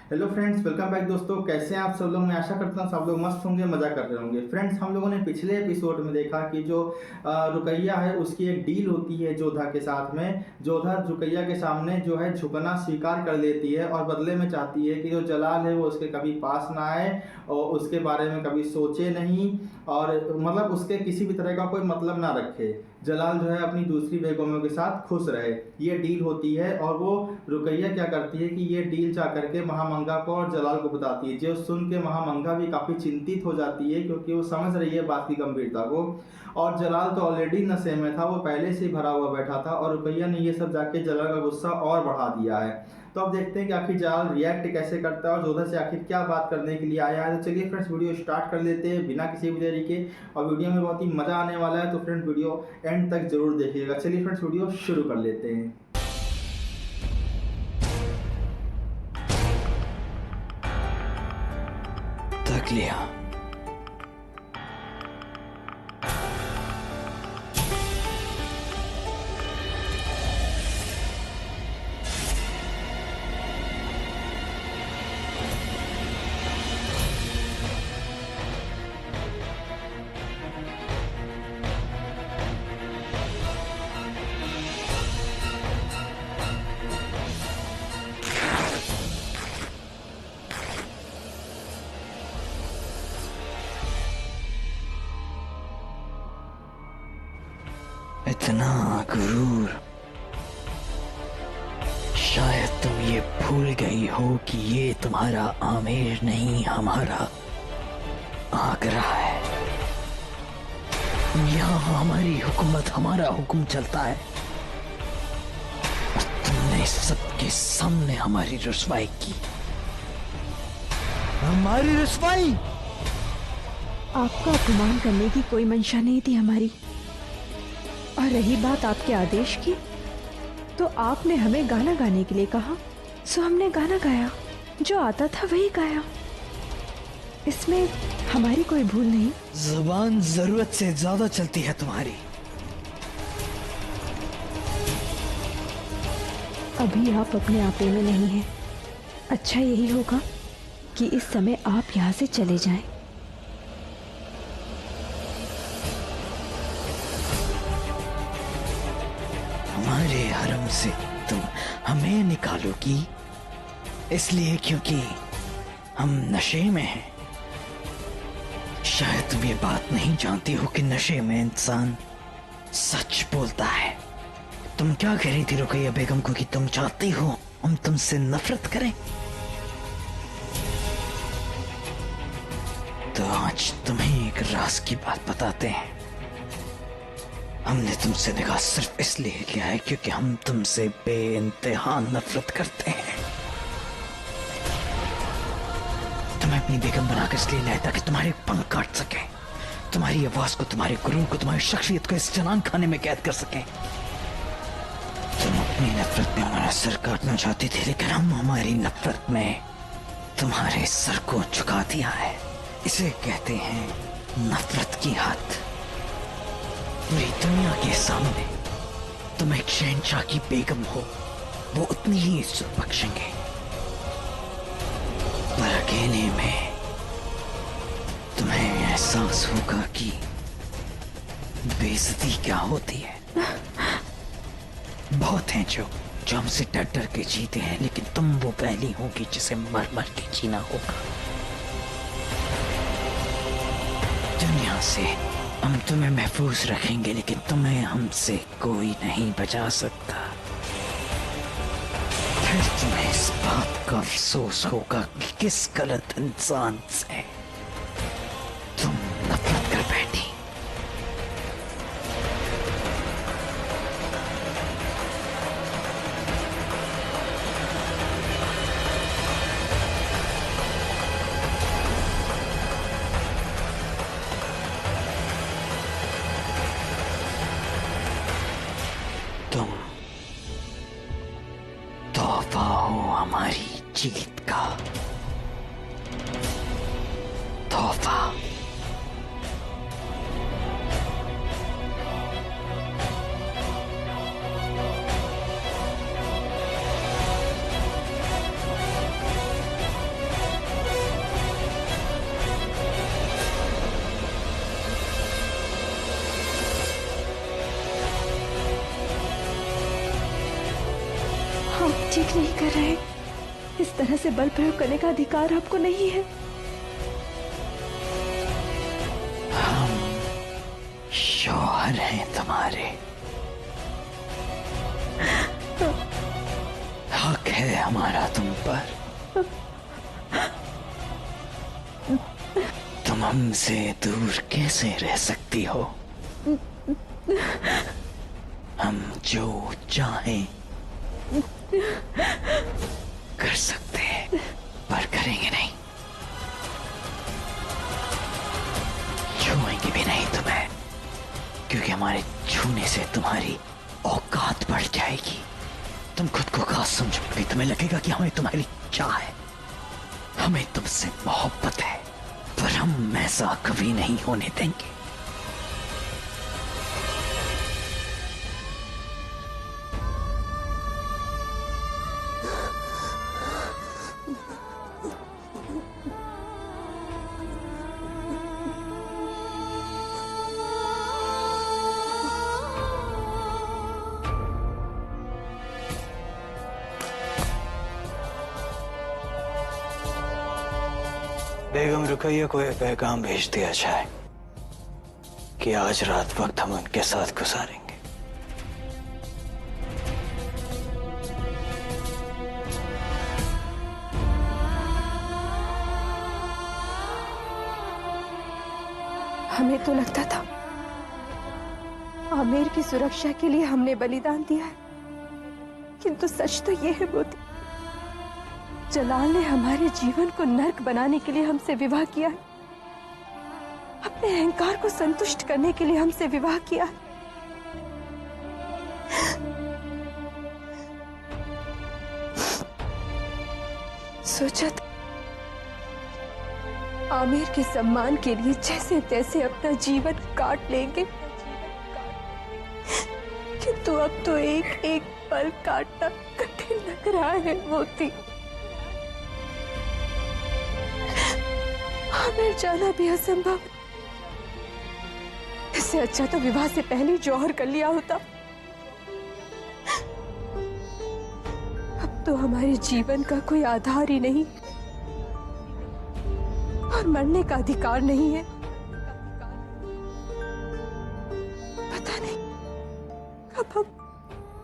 Hello friends, welcome back दोस्तों। कैसे हैं आप सब लोग? मैं आशा करता हूँ सब लोग मस्त होंगे, मजा कर रहे होंगे। फ्रेंड्स, हम लोगों ने पिछले एपिसोड में देखा कि जो रुकैया है उसकी एक डील होती है जोधा के साथ में। जोधा रुकैया के सामने जो है झुकना स्वीकार कर लेती है और बदले में चाहती है कि जो जलाल है वो उसके कभी पास ना आए और उसके बारे में कभी सोचे नहीं, और मतलब उसके किसी भी तरह का कोई मतलब ना रखे। जलाल जो है अपनी दूसरी बेगमों के साथ खुश रहे, ये डील होती है। और वो रुकैया क्या करती है कि ये डील जा करके महामंगा को और जलाल को बताती है, जो सुन के महामंगा भी काफ़ी चिंतित हो जाती है क्योंकि वो समझ रही है बात की गंभीरता को। और जलाल तो ऑलरेडी नशे में था, वो पहले से ही भरा हुआ बैठा था, और रुकैया ने ये सब जाके जलाल का गुस्सा और बढ़ा दिया है। तो अब देखते हैं कि आखिर जलाल रिएक्ट कैसे करता है और जोधा से आखिर क्या बात करने के लिए आया है। तो चलिए फ्रेंड्स, वीडियो स्टार्ट कर लेते हैं बिना किसी भी देरी के। और वीडियो में बहुत ही मज़ा आने वाला है, तो फ्रेंड्स वीडियो एंड तक जरूर देखिएगा। चलिए फ्रेंड्स, वीडियो शुरू कर लेते हैं। तक लिया। इतना गुरूर, शायद तुम ये भूल गई हो कि ये तुम्हारा आमेर नहीं, हमारा आगरा है। यहाँ हमारी हुकूमत, हमारा हुक्म चलता है। और तुमने सबके सामने हमारी रुसवाई की। हमारी रुसवाई। आपका अपमान करने की कोई मंशा नहीं थी हमारी। और रही बात आपके आदेश की, तो आपने हमें गाना गाने के लिए कहा, सो हमने गाना गाया। जो आता था वही गाया। इसमें हमारी कोई भूल नहीं। जुबान जरूरत से ज्यादा चलती है तुम्हारी। अभी आप अपने आपे में नहीं हैं। अच्छा यही होगा कि इस समय आप यहाँ से चले जाएं। हमारे हरम से तुम हमें निकालोगी इसलिए क्योंकि हम नशे में हैं। शायद तुम ये बात नहीं जानती हो कि नशे में इंसान सच बोलता है। तुम क्या कह रही थी रुकैया बेगम को कि तुम चाहती हो हम तुमसे नफरत करें? तो आज तुम्हें एक राज की बात बताते हैं। हमने तुमसे निकाह सिर्फ इसलिए किया है क्योंकि हम तुमसे बेइंतहा नफरत करते हैं। तुम्हें अपनी बेगम बनाकर इसलिए लाया ताकि तुम्हारे पंख काट सके, तुम्हारी आवाज को, तुम्हारे गुरूर को, तुम्हारी शख्सियत को इस जनान खाने में कैद कर सके। तुम अपनी नफरत में हमारा सर काटना चाहती थी, लेकिन हम हमारी नफरत में तुम्हारे सर को झुका दिया है। इसे कहते हैं नफरत की हद। पूरी दुनिया के सामने तुम एक शहंशाह की बेगम हो, वो उतनी ही इज्जत बख्शेंगे। पर अकेले में तुम्हें एहसास होगा कि बेइज्जती क्या होती है। बहुत हैं जो हमसे डर डर के जीते हैं, लेकिन तुम वो पहली होगी जिसे मर मर के जीना होगा। दुनिया से हम तुम्हें महफूज रखेंगे, लेकिन तुम्हें हमसे कोई नहीं बचा सकता। फिर तुम्हें इस बात का अफसोस होगा कि किस गलत इंसान से तुम नफरत कर बैठी। तुम तोहफा हो हमारी जीत का। तोहफा। ठीक नहीं कर रहे। इस तरह से बल प्रयोग करने का अधिकार आपको नहीं है। हम शौहर हैं तुम्हारे, हक है हमारा तुम पर। तुम हमसे दूर कैसे रह सकती हो? हम जो चाहें कर सकते हैं, पर करेंगे नहीं, छूएंगे भी नहीं तुम्हें, क्योंकि हमारे छूने से तुम्हारी औकात बढ़ जाएगी। तुम खुद को खास समझोगे, तुम्हें लगेगा कि हमें तुम्हारी चाह है, हमें तुमसे मोहब्बत है, पर हम ऐसा कभी नहीं होने देंगे। बेगम रुकैया को एक पैगाम भेज दिया जाए कि आज रात वक्त हम उनके साथ गुजारेंगे। हमें तो लगता था आमिर की सुरक्षा के लिए हमने बलिदान दिया है, किंतु सच तो ये है मोती, जलाल ने हमारे जीवन को नर्क बनाने के लिए हमसे विवाह किया है, अपने अहंकार को संतुष्ट करने के लिए हमसे विवाह किया है। सोचा था आमिर के सम्मान के लिए जैसे तैसे अपना जीवन काट लेंगे, किंतु अब तो एक एक पल काटना कठिन लग रहा है मोती। आमिर जाना भी असंभव, इससे अच्छा तो विवाह से पहले जौहर कर लिया होता। अब तो हमारे जीवन का कोई आधार ही नहीं और मरने का अधिकार नहीं है। पता नहीं अब हम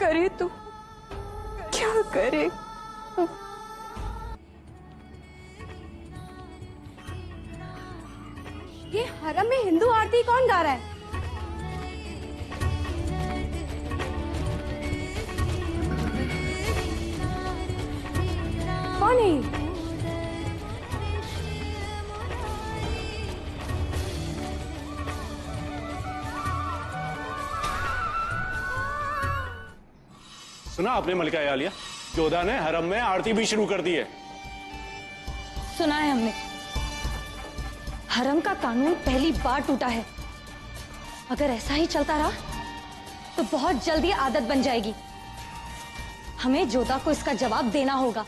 करें तो क्या करें। ये हरम में हिंदू आरती कौन गा रहा है? कौन है? सुना आपने मलिका आलिया, जोधा ने हरम में आरती भी शुरू कर दी है। सुना है हमने। हरम का कानून पहली बार टूटा है। अगर ऐसा ही चलता रहा तो बहुत जल्दी आदत बन जाएगी। हमें जोधा को इसका जवाब देना होगा।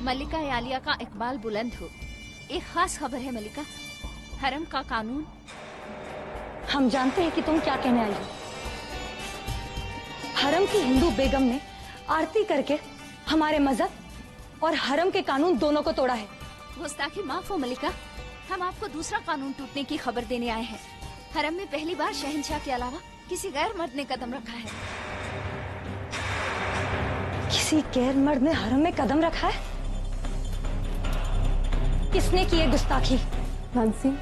मलिका यालिया का इकबाल बुलंद हो। एक खास खबर है मलिका, हरम का कानून। हम जानते हैं कि तुम क्या कहने आई हो। हरम की हिंदू बेगम ने आरती करके हमारे मजहब और हरम के कानून दोनों को तोड़ा है। गुस्ताखी माफ हो मलिका, हम आपको दूसरा कानून टूटने की खबर देने आए हैं। हरम में पहली बार शहंशाह के अलावा किसी गैर मर्द ने कदम रखा है। किसी गैर मर्द ने हरम में कदम रखा है? किसने की है गुस्ताखी? मानसी,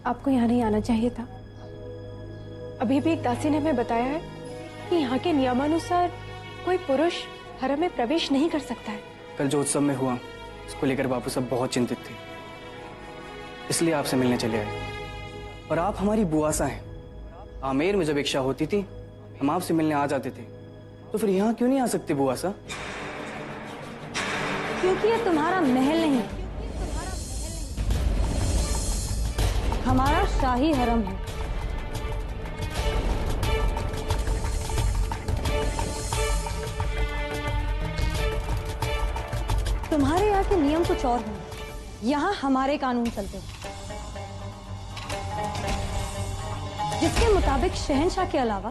आपको यहाँ नहीं आना चाहिए था। अभी भी एक दासी ने हमें बताया है कि यहाँ के नियमानुसार कोई पुरुष हरम में प्रवेश नहीं कर सकता है। कल जो उत्सव में हुआ उसको लेकर बापू सब बहुत चिंतित थे, इसलिए आपसे मिलने चले आए। और आप हमारी बुआसा हैं। आमेर में जब इच्छा होती थी हम आपसे मिलने आ जाते थे, तो फिर यहाँ क्यों नहीं आ सकते बुआसा? क्योंकि ये तुम्हारा महल नहीं, हमारा शाही हरम है। तुम्हारे यहाँ के नियम कुछ और हैं, यहाँ हमारे कानून चलते हैं, जिसके मुताबिक शहंशाह के अलावा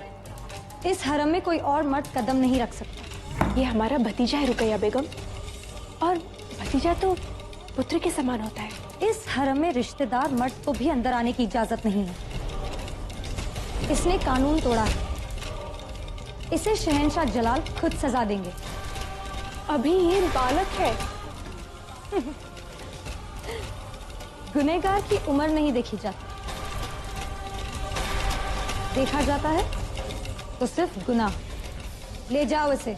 इस हरम में कोई और मर्द कदम नहीं रख सकता। ये हमारा भतीजा है रुकैया बेगम, और भतीजा तो पुत्र के समान होता है। इस हरम में रिश्तेदार मर्द को भी अंदर आने की इजाजत नहीं है। इसने कानून तोड़ा है। इसे शहंशाह जलाल खुद सजा देंगे। अभी ये बालक है। गुनहगार की उम्र नहीं देखी जाती, देखा जाता है तो सिर्फ गुनाह। ले जाओ इसे।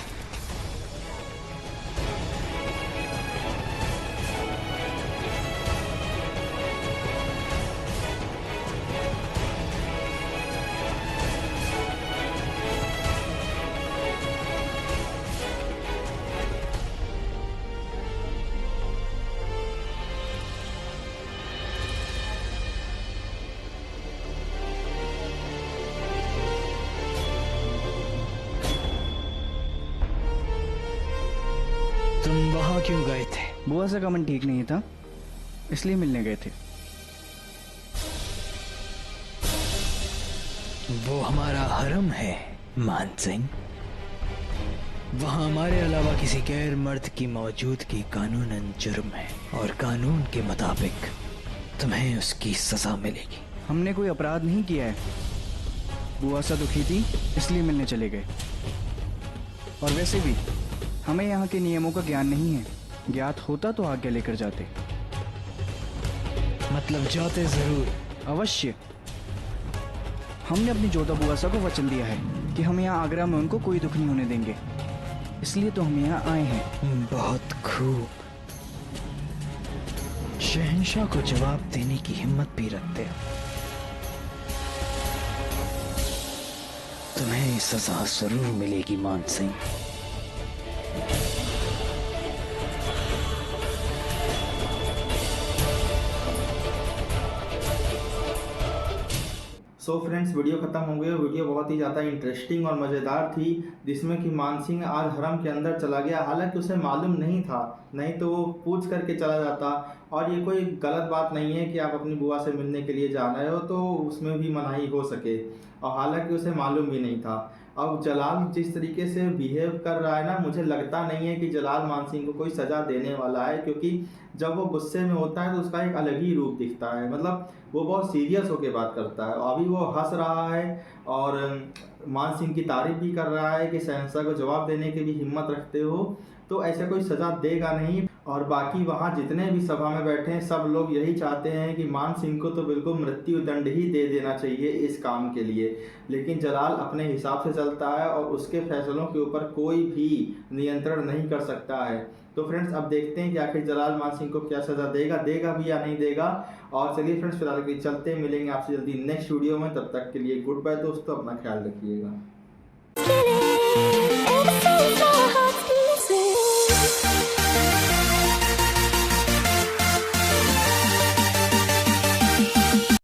तुम वहां क्यों गए थे? बुआ से का मन ठीक नहीं था, इसलिए मिलने गए थे। वो हमारा हरम है मान सिंह। वहां हमारे अलावा किसी गैर मर्द की मौजूदगी कानूनन जुर्म है, और कानून के मुताबिक तुम्हें उसकी सजा मिलेगी। हमने कोई अपराध नहीं किया है। बुआ सा दुखी थी, इसलिए मिलने चले गए। और वैसे भी हमें यहाँ के नियमों का ज्ञान नहीं है। ज्ञात होता तो आज्ञा लेकर जाते। मतलब जाते जरूर? अवश्य। हमने अपनी जोधा बुआ सा को वचन दिया है कि हम यहाँ आगरा में उनको कोई दुख नहीं होने देंगे, इसलिए तो हम यहाँ आए हैं। बहुत खूब। शहंशाह को जवाब देने की हिम्मत भी रखते हो। तुम्हें सजा जरूर मिलेगी मान सिंह। सो फ्रेंड्स, वीडियो खत्म हो गई। वीडियो बहुत ही ज़्यादा इंटरेस्टिंग और मज़ेदार थी, जिसमें कि मान सिंह आज हरम के अंदर चला गया। हालांकि उसे मालूम नहीं था, नहीं तो वो पूछ करके चला जाता। और ये कोई गलत बात नहीं है कि आप अपनी बुआ से मिलने के लिए जा रहे हो तो उसमें भी मनाही हो सके, और हालांकि उसे मालूम भी नहीं था। अब जलाल जिस तरीके से बिहेव कर रहा है ना, मुझे लगता नहीं है कि जलाल मान सिंह को कोई सज़ा देने वाला है, क्योंकि जब वो गुस्से में होता है तो उसका एक अलग ही रूप दिखता है। मतलब वो बहुत सीरियस होकर बात करता है। अभी वो हंस रहा है और मान सिंह की तारीफ भी कर रहा है कि शहंशाह को जवाब देने की भी हिम्मत रखते हो, तो ऐसे कोई सज़ा देगा नहीं। और बाकी वहाँ जितने भी सभा में बैठे हैं सब लोग यही चाहते हैं कि मान सिंह को तो बिल्कुल मृत्यु दंड ही दे देना चाहिए इस काम के लिए। लेकिन जलाल अपने हिसाब से चलता है और उसके फैसलों के ऊपर कोई भी नियंत्रण नहीं कर सकता है। तो फ्रेंड्स, अब देखते हैं कि आखिर जलाल मान सिंह को क्या सज़ा देगा भी या नहीं देगा। और चलिए फ्रेंड्स, फिलहाल के लिए चलते, मिलेंगे आपसे जल्दी नेक्स्ट वीडियो में। तब तक के लिए गुड बाय दोस्तों, अपना ख्याल रखिएगा।